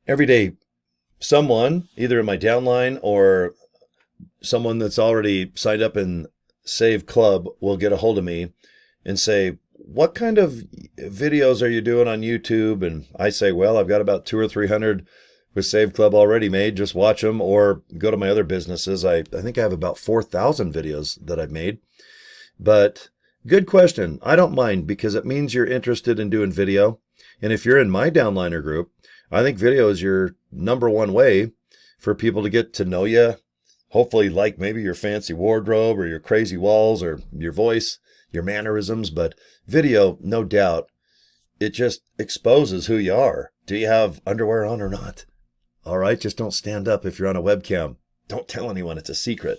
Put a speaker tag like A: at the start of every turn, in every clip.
A: every day, someone, either in my downline or someone that's already signed up in Save Club, will get a hold of me and say, what kind of videos are you doing on YouTube? And I say, well, I've got about 200 or 300 with Save Club already made. Just watch them or go to my other businesses. I think I have about 4,000 videos that I've made. But good question. I don't mind because it means you're interested in doing video. And if you're in my downliner group, I think video is your number one way for people to get to know you. Hopefully like maybe your fancy wardrobe or your crazy walls or your voice, your mannerisms. But video, no doubt, it just exposes who you are. Do you have underwear on or not? All right, just don't stand up if you're on a webcam. Don't tell anyone, it's a secret.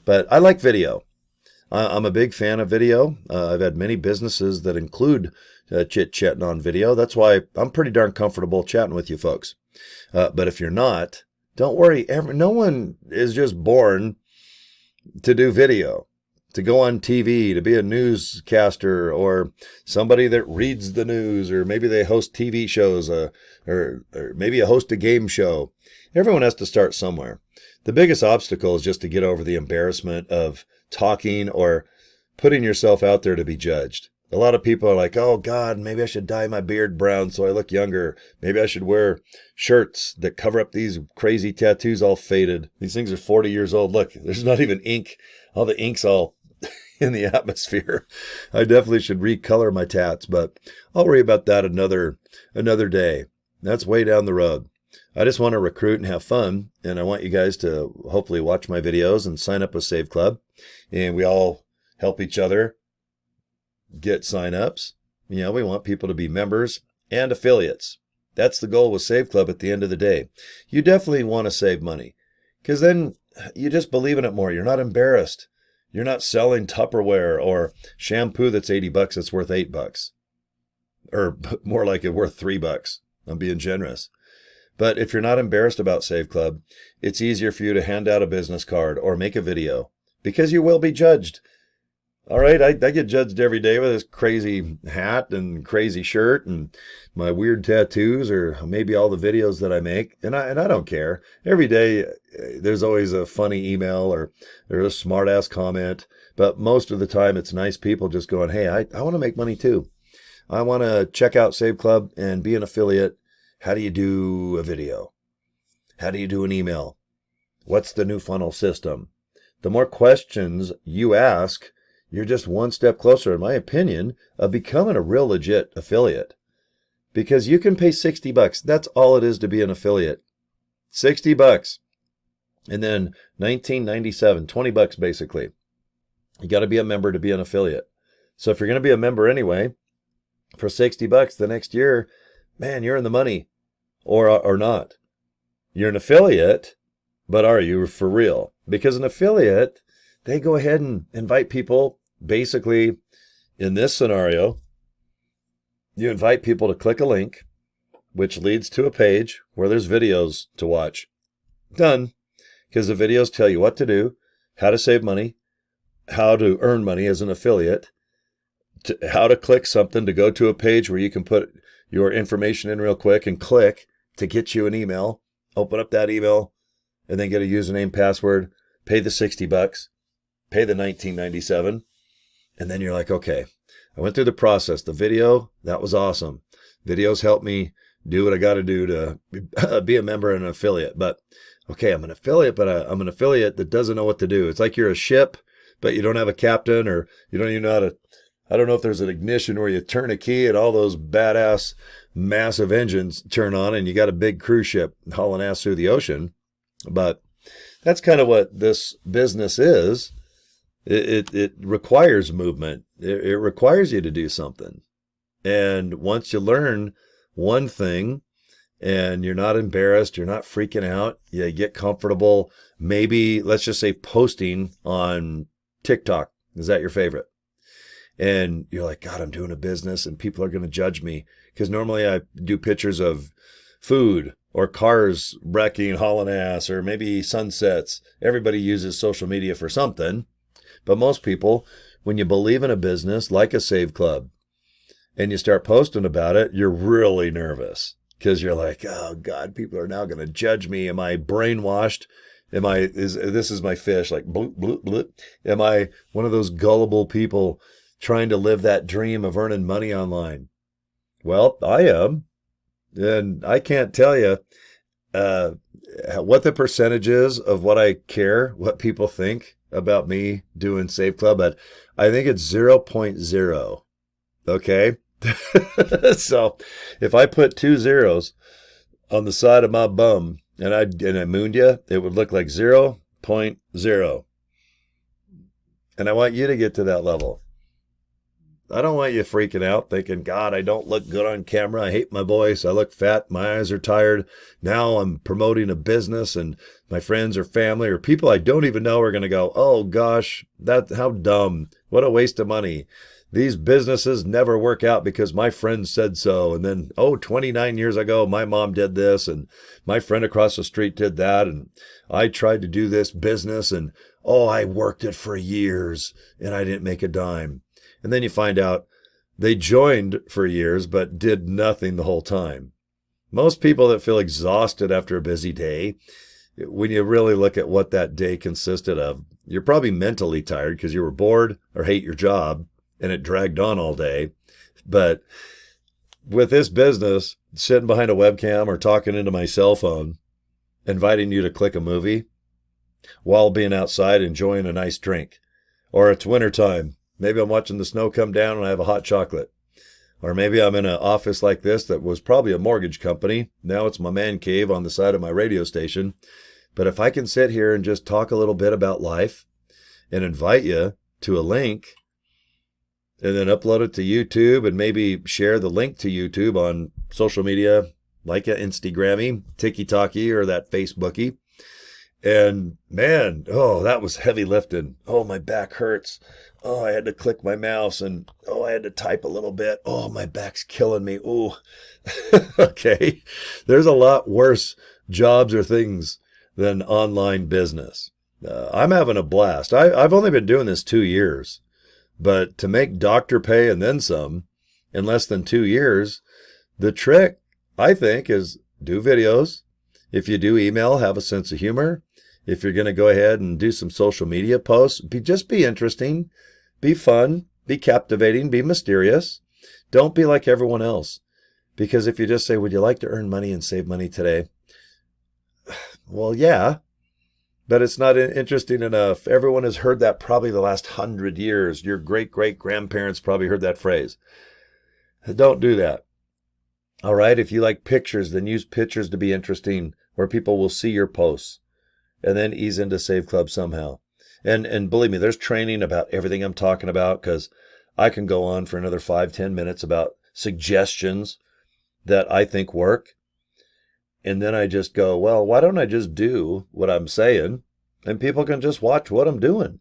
A: But I like video. I'm a big fan of video. I've had many businesses that include chit-chatting on video. That's why I'm pretty darn comfortable chatting with you folks. But if you're not, don't worry. No one is just born to do video, to go on TV, to be a newscaster or somebody that reads the news, or maybe they host TV shows, or maybe host a game show. Everyone has to start somewhere. The biggest obstacle is just to get over the embarrassment of talking or putting yourself out there to be judged. A lot of people are like, oh God, maybe I should dye my beard brown so I look younger. Maybe I should wear shirts that cover up these crazy tattoos all faded. These things are 40 years old. Look, there's not even ink. All the ink's all in the atmosphere. I definitely should recolor my tats, but I'll worry about that another day. That's way down the road. I just want to recruit and have fun, and I want you guys to hopefully watch my videos and sign up with Save Club, and we all help each other get sign-ups. You know, we want people to be members and affiliates. That's the goal with Save Club at the end of the day. You definitely want to save money because then you just believe in it more. You're not embarrassed. You're not selling Tupperware or shampoo that's $80 that's worth $8, or more like it worth $3. I'm being generous. But if you're not embarrassed about Save Club, it's easier for you to hand out a business card or make a video because you will be judged. All right, I get judged every day with this crazy hat and crazy shirt and my weird tattoos, or maybe all the videos that I make, and I don't care. Every day there's always a funny email or there's a smart ass comment, but most of the time it's nice people just going, hey, I want to make money too. I want to check out Save Club and be an affiliate. How do you do a video? How do you do an email? What's the new funnel system? The more questions you ask, you're just one step closer, in my opinion, of becoming a real legit affiliate. Because you can pay $60. That's all it is to be an affiliate. $60. And then $19.97, $20 basically. You got to be a member to be an affiliate. So if you're going to be a member anyway, for $60 the next year, man, you're in the money. Or not. You're an affiliate, but are you for real? Because an affiliate, they go ahead and invite people. Basically, in this scenario, you invite people to click a link, which leads to a page where there's videos to watch. Done. Because the videos tell you what to do, how to save money, how to earn money as an affiliate, how to click something to go to a page where you can put your information in real quick and click to get you an email, open up that email, and then get a username, password, pay the $60, pay the $19.97, and then you're like, okay, I went through the process. The video, that was awesome. Videos help me do what I got to do to be a member and an affiliate. But okay, I'm an affiliate, but I'm an affiliate that doesn't know what to do. It's like you're a ship, but you don't have a captain, or you don't even know how to, I don't know if there's an ignition where you turn a key and all those badass massive engines turn on and you got a big cruise ship hauling ass through the ocean. But that's kind of what this business is. It requires movement. It requires you to do something. And once you learn one thing and you're not embarrassed, you're not freaking out, you get comfortable, maybe let's just say posting on TikTok. Is that your favorite? And you're like, God, I'm doing a business and people are going to judge me. Because normally I do pictures of food or cars wrecking, hauling ass, or maybe sunsets. Everybody uses social media for something. But most people, when you believe in a business like a Save Club and you start posting about it, you're really nervous. because you're like, oh God, people are now going to judge me. Am I brainwashed? This is my fish, like bloop, bloop, bloop. Am I one of those gullible people trying to live that dream of earning money online? Well, I am. And I can't tell you uh, what the percentage is of what I care, what people think about me doing Save Club, but I think it's zero point 0.0. Okay. So if I put 2 zeros on the side of my bum and I mooned you, it would look like 0.0. And I want you to get to that level. I don't want you freaking out thinking, God, I don't look good on camera. I hate my voice. I look fat. My eyes are tired. Now I'm promoting a business and my friends or family or people I don't even know are going to go, oh gosh, how dumb. What a waste of money. These businesses never work out because my friend said so. And then, 29 years ago, my mom did this and my friend across the street did that. And I tried to do this business and, I worked it for years and I didn't make a dime. And then you find out they joined for years, but did nothing the whole time. Most people that feel exhausted after a busy day, when you really look at what that day consisted of, you're probably mentally tired because you were bored or hate your job and it dragged on all day. But with this business, sitting behind a webcam or talking into my cell phone, inviting you to click a movie while being outside enjoying a nice drink, or it's wintertime. Maybe I'm watching the snow come down and I have a hot chocolate. Or maybe I'm in an office like this that was probably a mortgage company. Now it's my man cave on the side of my radio station. But if I can sit here and just talk a little bit about life and invite you to a link and then upload it to YouTube and maybe share the link to YouTube on social media like an Instagrammy, TikToky, or that Facebooky. And man, that was heavy lifting. My back hurts. I had to click my mouse and I had to type a little bit. My back's killing me. Okay. There's a lot worse jobs or things than online business. I'm having a blast. I've only been doing this 2 years, but to make doctor pay and then some in less than 2 years, the trick, I think, is do videos. If you do email, have a sense of humor. If you're going to go ahead and do some social media posts, just be interesting, be fun, be captivating, be mysterious. Don't be like everyone else. Because if you just say, would you like to earn money and save money today? Well, yeah, but it's not interesting enough. Everyone has heard that probably the last 100 years. Your great-great-grandparents probably heard that phrase. Don't do that. All right, if you like pictures, then use pictures to be interesting where people will see your posts. And then ease into Save Club somehow. And believe me, there's training about everything I'm talking about because I can go on for another 5-10 minutes about suggestions that I think work. And then I just go, well, why don't I just do what I'm saying and people can just watch what I'm doing?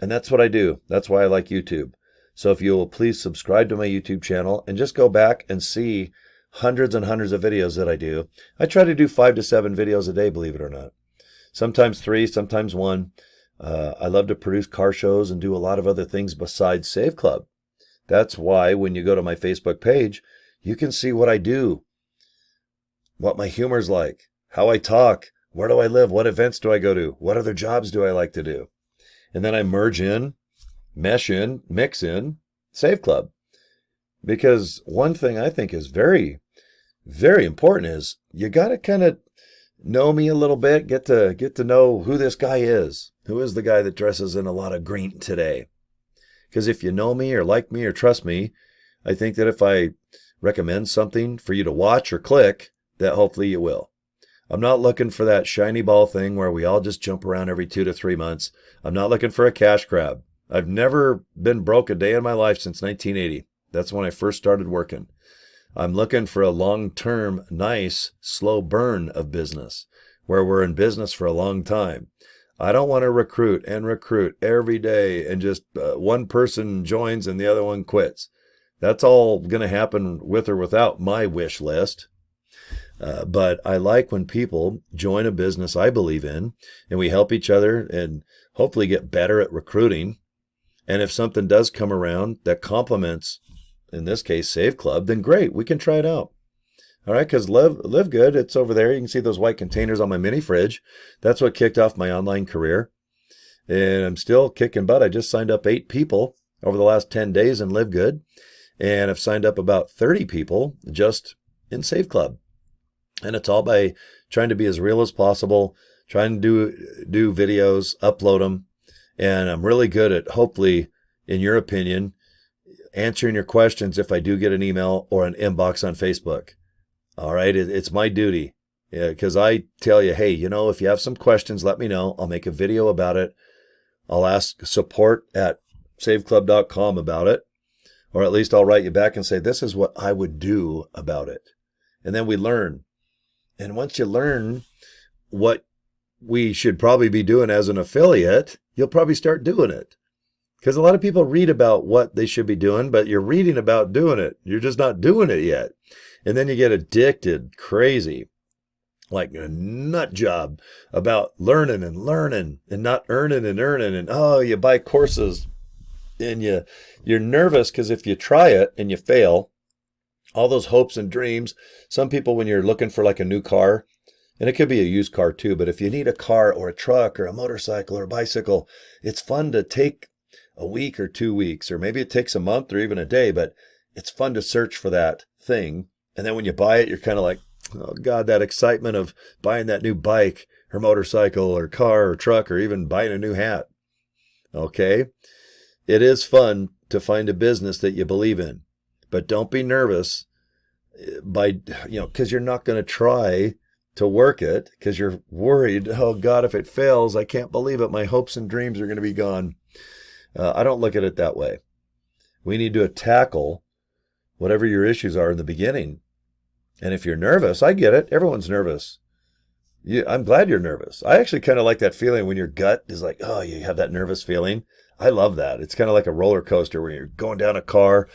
A: And that's what I do. That's why I like YouTube. So if you will please subscribe to my YouTube channel and just go back and see hundreds and hundreds of videos that I do. I try to do 5 to 7 videos a day, believe it or not. Sometimes 3, sometimes 1. I love to produce car shows and do a lot of other things besides Save Club. That's why when you go to my Facebook page, you can see what I do, what my humor's like, how I talk, where do I live, what events do I go to, what other jobs do I like to do. And then I merge in, mesh in, mix in Save Club. Because one thing I think is very, very important is you got to kind of know me a little bit, get to know who this guy is. Who is the guy that dresses in a lot of green today? Because if you know me or like me or trust me, I think that if I recommend something for you to watch or click, that hopefully you will. I'm not looking for that shiny ball thing where we all just jump around every 2 to 3 months. I'm not looking for a cash grab. I've never been broke a day in my life since 1980. That's when I first started working. I'm looking for a long-term, nice, slow burn of business where we're in business for a long time. I don't want to recruit every day and just one person joins and the other one quits. That's all going to happen with or without my wish list. But I like when people join a business I believe in and we help each other and hopefully get better at recruiting. And if something does come around that complements, in this case, Save Club, then great, we can try it out. All right, because live good, it's over there. You can see those white containers on my mini fridge. That's what kicked off my online career. And I'm still kicking butt. I just signed up 8 people over the last 10 days in Live Good. And I've signed up about 30 people just in Save Club. And it's all by trying to be as real as possible, trying to do videos, upload them. And I'm really good at, hopefully, in your opinion, answering your questions if I do get an email or an inbox on Facebook. All right, it's my duty, because I tell you, hey, if you have some questions, let me know. I'll make a video about it. I'll ask support at saveclub.com about it, or at least I'll write you back and say, this is what I would do about it. And then we learn. And once you learn what we should probably be doing as an affiliate, you'll probably start doing it. Because a lot of people read about what they should be doing, but you're reading about doing it. You're just not doing it yet. And then you get addicted, crazy, like a nut job about learning and not earning and earning. And you buy courses and you're nervous because if you try it and you fail, all those hopes and dreams. Some people, when you're looking for like a new car, and it could be a used car too, but if you need a car or a truck or a motorcycle or a bicycle, it's fun to take a week or 2 weeks, or maybe it takes a month or even a day, but it's fun to search for that thing. And then when you buy it, you're kind of like, oh God, that excitement of buying that new bike or motorcycle or car or truck or even buying a new hat. Okay. It is fun to find a business that you believe in, but don't be nervous because you're not going to try to work it because you're worried. Oh God, if it fails, I can't believe it. My hopes and dreams are going to be gone. I don't look at it that way. We need to tackle whatever your issues are in the beginning. And if you're nervous, I get it. Everyone's nervous. I'm glad you're nervous. I actually kind of like that feeling when your gut is like, oh, you have that nervous feeling. I love that. It's kind of like a roller coaster when you're going down a car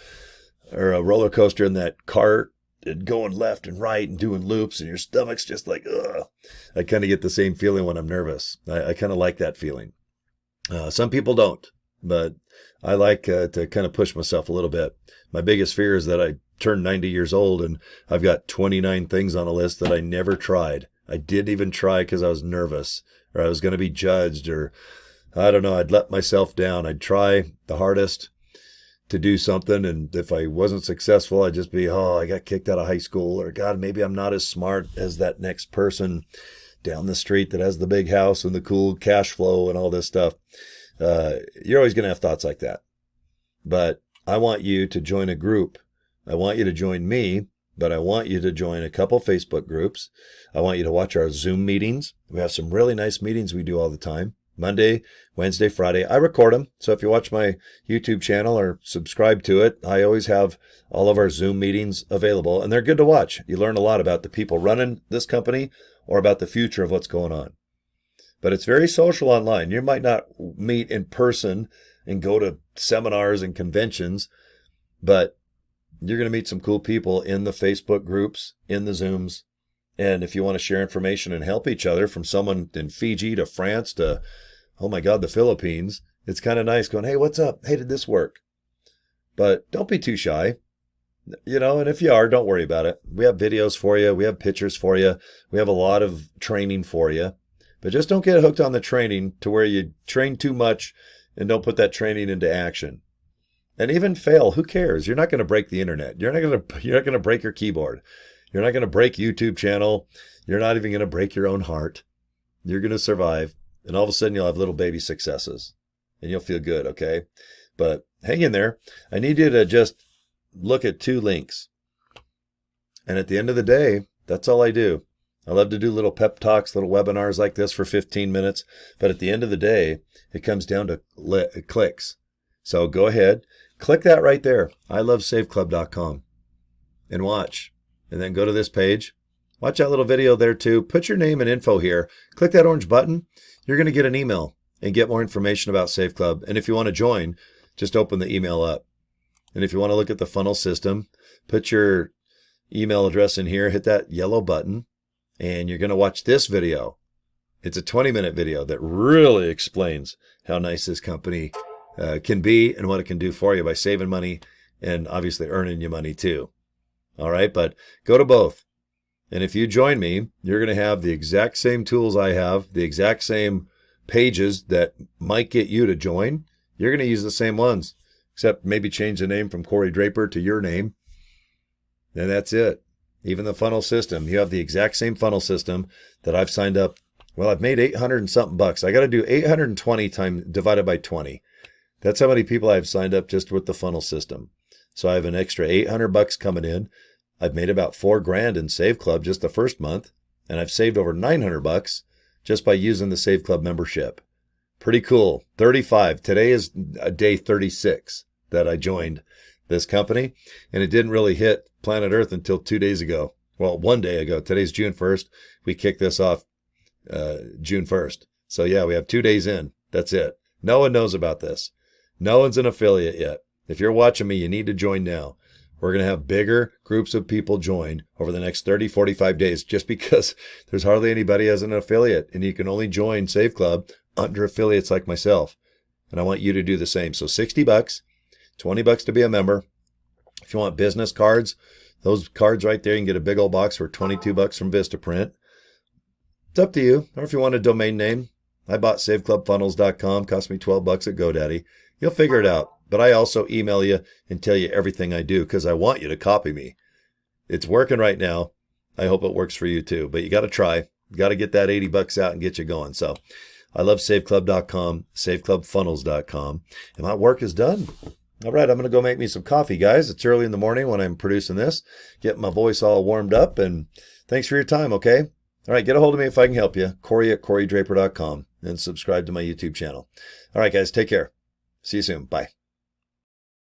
A: or a roller coaster in that cart and going left and right and doing loops and your stomach's just like, ugh. I kind of get the same feeling when I'm nervous. I kind of like that feeling. Some people don't. But I like to kind of push myself a little bit. My biggest fear is that I turn 90 years old and I've got 29 things on a list that I never tried. I didn't even try because I was nervous or I was going to be judged or I don't know. I'd let myself down. I'd try the hardest to do something. And if I wasn't successful, I'd just be, I got kicked out of high school or God, maybe I'm not as smart as that next person down the street that has the big house and the cool cash flow and all this stuff. You're always going to have thoughts like that. But I want you to join a group. I want you to join me, but I want you to join a couple Facebook groups. I want you to watch our Zoom meetings. We have some really nice meetings we do all the time. Monday, Wednesday, Friday. I record them. So if you watch my YouTube channel or subscribe to it, I always have all of our Zoom meetings available. And they're good to watch. You learn a lot about the people running this company or about the future of what's going on. But it's very social online. You might not meet in person and go to seminars and conventions, but you're going to meet some cool people in the Facebook groups, in the Zooms. And if you want to share information and help each other from someone in Fiji to France to, oh my God, the Philippines, it's kind of nice going, hey, what's up? Hey, did this work? But don't be too shy. And if you are, don't worry about it. We have videos for you. We have pictures for you. We have a lot of training for you. But just don't get hooked on the training to where you train too much and don't put that training into action. And even fail, who cares? You're not going to break the internet. You're not going to break your keyboard. You're not going to break YouTube channel. You're not even going to break your own heart. You're going to survive. And all of a sudden you'll have little baby successes and you'll feel good. Okay. But hang in there. I need you to just look at 2 links. And at the end of the day, that's all I do. I love to do little pep talks, little webinars like this for 15 minutes. But at the end of the day, it comes down to clicks. So go ahead, click that right there. ilovesaveclub.com and watch. And then go to this page. Watch that little video there too. Put your name and info here. Click that orange button. You're going to get an email and get more information about Save Club. And if you want to join, just open the email up. And if you want to look at the funnel system, put your email address in here, hit that yellow button. And you're going to watch this video. It's a 20-minute video that really explains how nice this company can be and what it can do for you by saving money and obviously earning you money too. All right, but go to both. And if you join me, you're going to have the exact same tools I have, the exact same pages that might get you to join. You're going to use the same ones, except maybe change the name from Cory Draper to your name. And that's it. Even the funnel system, you have the exact same funnel system that I've signed up. Well, I've made 800 and something bucks. I got to do 820 times divided by 20. That's how many people I've signed up just with the funnel system. So I have an extra 800 bucks coming in. I've made about $4,000 in Save Club just the first month, and I've saved over 900 bucks just by using the Save Club membership. Pretty cool. 35. Today is day 36 that I joined this company, and it didn't really hit planet Earth until 2 days ago. Well, 1 day ago. Today's June 1st. We kicked this off June 1st. So yeah, we have 2 days in. That's it. No one knows about this. No one's an affiliate yet. If you're watching me, you need to join now. We're going to have bigger groups of people join over the next 30, 45 days just because there's hardly anybody as an affiliate, and you can only join Save Club under affiliates like myself. And I want you to do the same. So 60 bucks, 20 bucks to be a member. If you want business cards, those cards right there, you can get a big old box for 22 bucks from Vistaprint. It's up to you. Or if you want a domain name, I bought saveclubfunnels.com, cost me 12 bucks at GoDaddy. You'll figure it out. But I also email you and tell you everything I do because I want you to copy me. It's working right now. I hope it works for you too. But you got to try. You got to get that 80 bucks out and get you going. So I love saveclub.com, saveclubfunnels.com. And my work is done. All right, I'm going to go make me some coffee, guys. It's early in the morning when I'm producing this. Get my voice all warmed up. And thanks for your time, okay? All right, get a hold of me if I can help you. Cory at corydraper.com. And subscribe to my YouTube channel. All right, guys, take care. See you soon. Bye.